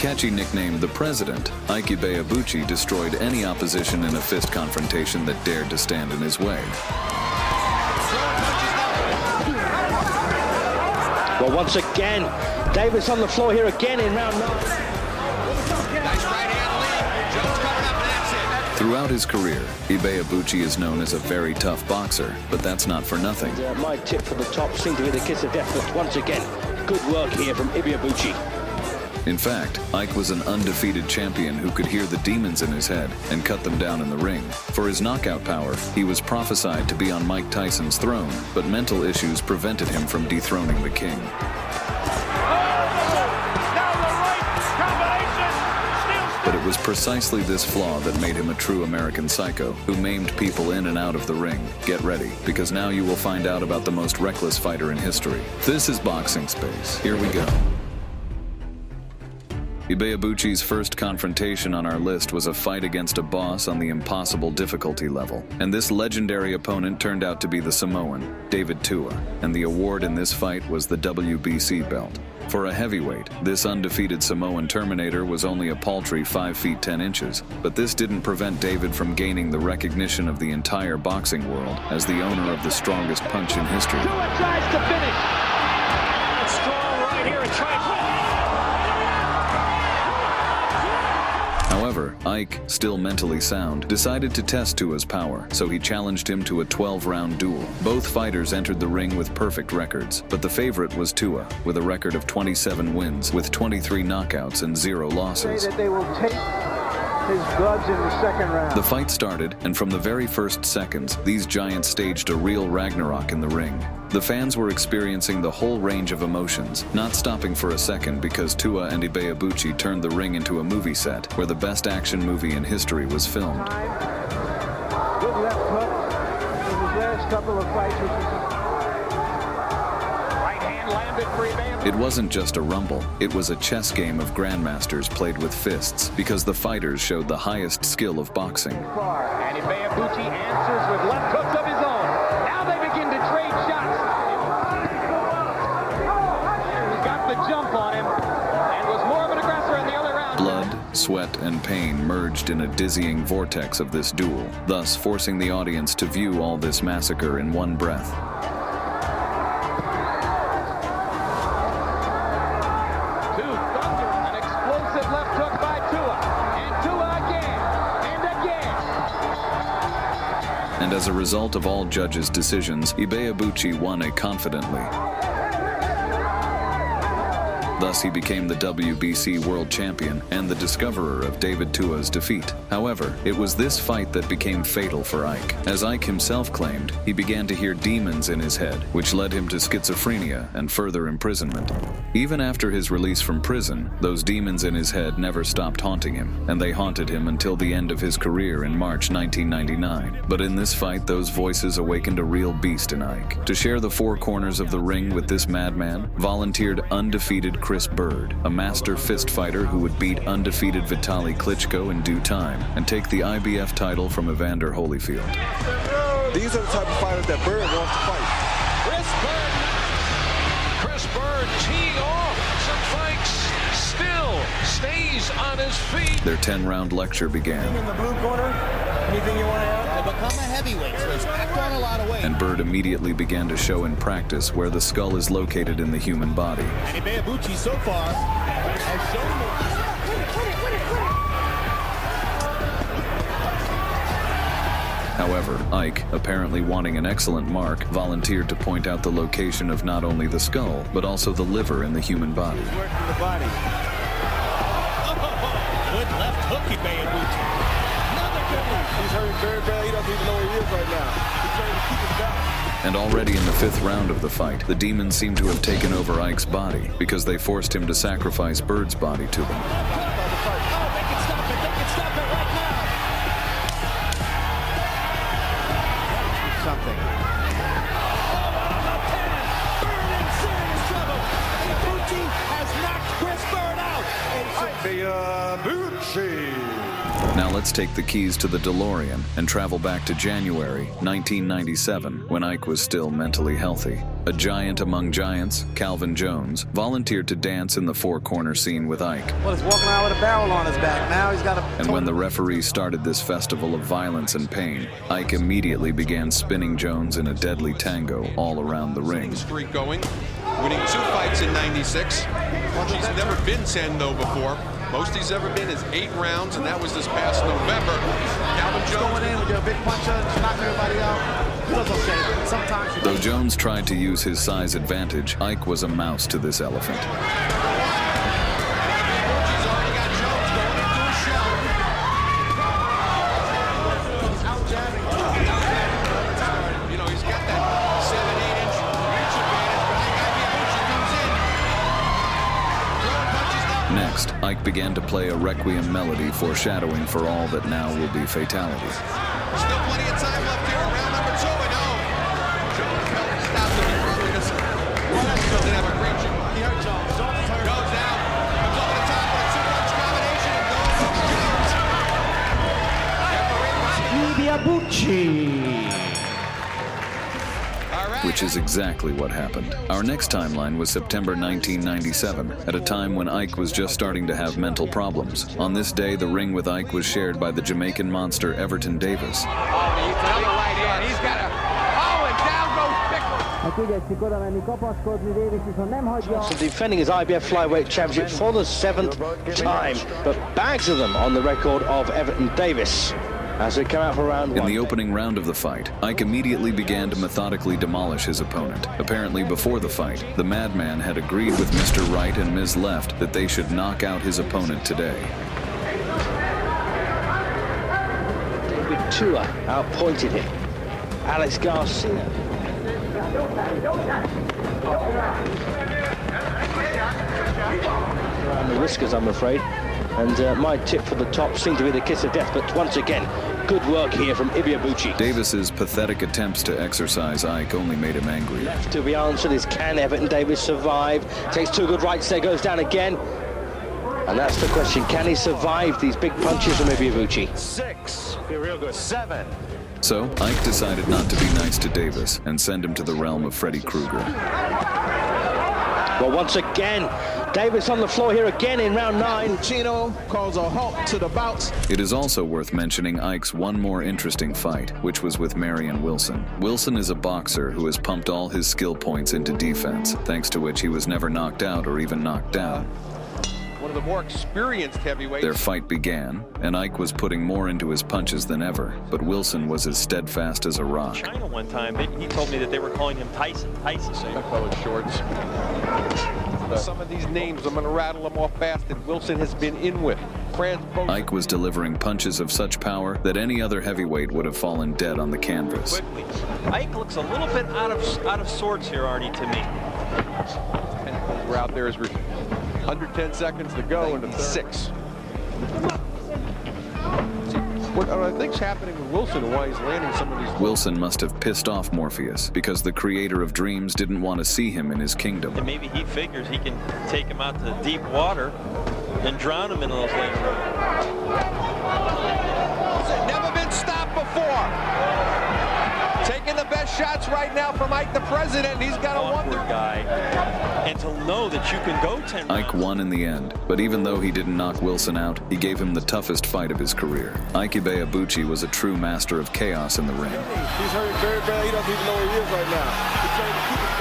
catchy nickname The President, Ike Ibeabuchi destroyed any opposition in a fist confrontation that dared to stand in his way. Well, once again, Davis on the floor here again in round 9. Nice right hand lead. Jones coming up, and that's it. Throughout his career, Ibeabuchi is known as a very tough boxer, but that's not for nothing. My tip for the top seemed to be the kiss of death, but once again, good work here from Ibeabuchi. In fact, Ike was an undefeated champion who could hear the demons in his head and cut them down in the ring. For his knockout power, he was prophesied to be on Mike Tyson's throne, but mental issues prevented him from dethroning the king. But it was precisely this flaw that made him a true American psycho, who maimed people in and out of the ring. Get ready, because now you will find out about the most reckless fighter in history. This is Boxing Space. Here we go. Ibeabuchi's first confrontation on our list was a fight against a boss on the impossible difficulty level. And this legendary opponent turned out to be the Samoan, David Tua. And the award in this fight was the WBC belt. For a heavyweight, this undefeated Samoan Terminator was only a paltry 5 feet 10 inches. But this didn't prevent David from gaining the recognition of the entire boxing world as the owner of the strongest punch in history. Tua tries to finish. It's strong right here and tries. However, Ike, still mentally sound, decided to test Tua's power, so he challenged him to a 12-round duel. Both fighters entered the ring with perfect records, but the favorite was Tua, with a record of 27 wins, with 23 knockouts and 0 losses. That they will take his gloves in the second round. The fight started, and from the very first seconds, these giants staged a real Ragnarok in the ring. The fans were experiencing the whole range of emotions, not stopping for a second because Tua and Ibeabuchi turned the ring into a movie set where the best action movie in history was filmed. Good left hook in his last couple of fights. Right hand landed for Ibeabuchi. It wasn't just a rumble, it was a chess game of grandmasters played with fists because the fighters showed the highest skill of boxing. And Ibeabuchi answers with left hooks of his own. Now they begin to trade shots. He got the jump on him and was more of an aggressor in the other round. Blood, sweat, and pain merged in a dizzying vortex of this duel, thus forcing the audience to view all this massacre in one breath. And as a result of all judges' decisions, Ibeabuchi won it confidently. Thus, he became the WBC World Champion and the discoverer of David Tua's defeat. However, it was this fight that became fatal for Ike. As Ike himself claimed, he began to hear demons in his head, which led him to schizophrenia and further imprisonment. Even after his release from prison, those demons in his head never stopped haunting him, and they haunted him until the end of his career in March 1999. But in this fight, those voices awakened a real beast in Ike. To share the four corners of the ring with this madman, volunteered undefeated Chris Byrd, a master fist fighter who would beat undefeated Vitaly Klitschko in due time and take the IBF title from Evander Holyfield. These are the type of fighters that Byrd wants to fight. Chris Byrd teeing off some fights, still stays on his feet. Their 10-round lecture began. In the blue corner, anything you want to add? To become a heavyweight, so he's packed on a lot of weight. And Byrd immediately began to show in practice where the skull is located in the human body. And Ibeabuchi so far has shown However, Ike, apparently wanting an excellent mark, volunteered to point out the location of not only the skull, but also the liver in the human body. Working the body. good left hook, Ibeabuchi. Another good one. He's hurting very bad. He doesn't even know where he is right now. He's trying to keep him down. And already in the 5th round of the fight, the demons seem to have taken over Ike's body because they forced him to sacrifice Byrd's body to them. Something. Has knocked Chris Byrd out. Ibeabuchi. Now let's take the keys to the DeLorean and travel back to January 1997, when Ike was still mentally healthy. A giant among giants, Calvin Jones, volunteered to dance in the four-corner scene with Ike. Well, he's walking around with a barrel on his back. Now he's got a... And when the referee started this festival of violence and pain, Ike immediately began spinning Jones in a deadly tango all around the ring. Streak going, winning 2 fights in '96. She's never been 10 though before. Most he's ever been is 8 rounds, and that was this past November. Calvin Jones going in with your big puncher and knocking everybody out. It was okay. Sometimes... Though Jones tried to use his size advantage, Ike was a mouse to this elephant. She's already got Jones going into a shell. He's out jabbing. You know, he's got that 7-8 inch reach advantage, but Ike Ibeabuchi comes in. Throwing punches down. Next, Ike began to play a requiem melody foreshadowing for all that now will be fatality. Still plenty of time left here in round number 2, and Jones stopped him. He probably doesn't have a great shot. He hurt Jones. Jones is hurt. Goes down, comes over the top with a 2-punch combination, and goes Jones. All right. Which is exactly what happened. Our next timeline was September 1997, at a time when Ike was just starting to have mental problems. On this day, the ring with Ike was shared by the Jamaican monster Everton Davis. Oh, he's on the right hand. He's got a... Oh, and down goes Pickle. So defending his IBF flyweight championship for the 7th time, but bags of them on the record of Everton Davis. As we come out for round 1. In the opening round of the fight, Ike immediately began to methodically demolish his opponent. Apparently before the fight, the madman had agreed with Mr. Right and Ms. Left that they should knock out his opponent today. David Tua outpointed him. Alex Garcia. Around the whiskers, I'm afraid. And my tip for the top seemed to be the kiss of death, but once again, good work here from Ibeabuchi. Davis's pathetic attempts to exercise Ike only made him angry. Left to be answered is, can Everton Davis survive? Takes 2 good rights there, goes down again. And that's the question, can he survive these big punches from Ibeabuchi? 6. Be real good. 7. So, Ike decided not to be nice to Davis and send him to the realm of Freddy Krueger. Well, once again, Davis on the floor here again in round 9. Chino calls a halt to the bouts. It is also worth mentioning Ike's one more interesting fight, which was with Marion Wilson. Wilson is a boxer who has pumped all his skill points into defense, thanks to which he was never knocked out or even knocked down. One of the more experienced heavyweights. Their fight began, and Ike was putting more into his punches than ever, but Wilson was as steadfast as a rock. China one time, he told me that they were calling him Tyson. That fellow's shorts. Some of these names, I'm going to rattle them off fast, that Wilson has been in with. Ike was delivering punches of such power that any other heavyweight would have fallen dead on the canvas. Quickly. Ike looks a little bit out of sorts here, Arnie, to me. And we're out there as we're under 10 seconds to go into 6. What I think's happening with Wilson and why he's landing some of these... Wilson must have pissed off Morpheus because the creator of dreams didn't want to see him in his kingdom. And maybe he figures he can take him out to the deep water and drown him in those lanes. Never been stopped before. Taking the best shots right now from Ike the President. He's got a wonder guy. And to know that you can go 10 rounds. Ike won in the end, but even though he didn't knock Wilson out, he gave him the toughest fight of his career. Ike Ibeabuchi was a true master of chaos in the ring. He's hurt very bad. He doesn't even know where he is right now. He's trying to keep it.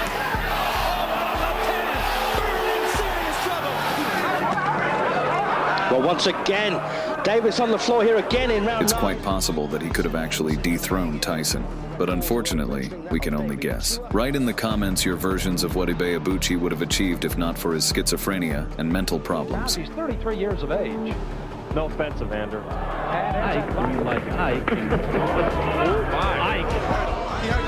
Well, once again, Davis on the floor here again in round 9. It's quite possible that he could have actually dethroned Tyson, but unfortunately, we can only guess. Write in the comments your versions of what Ibeabuchi would have achieved if not for his schizophrenia and mental problems. He's 33 years of age. No offense, Evander. Ike, I mean like Ike. He hurt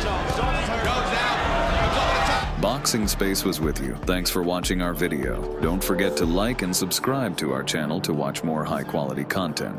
Jones. Jones is hurt. Goes down. Comes over the top. Boxing Space was with you. Thanks for watching our video. Don't forget to like and subscribe to our channel to watch more high-quality content.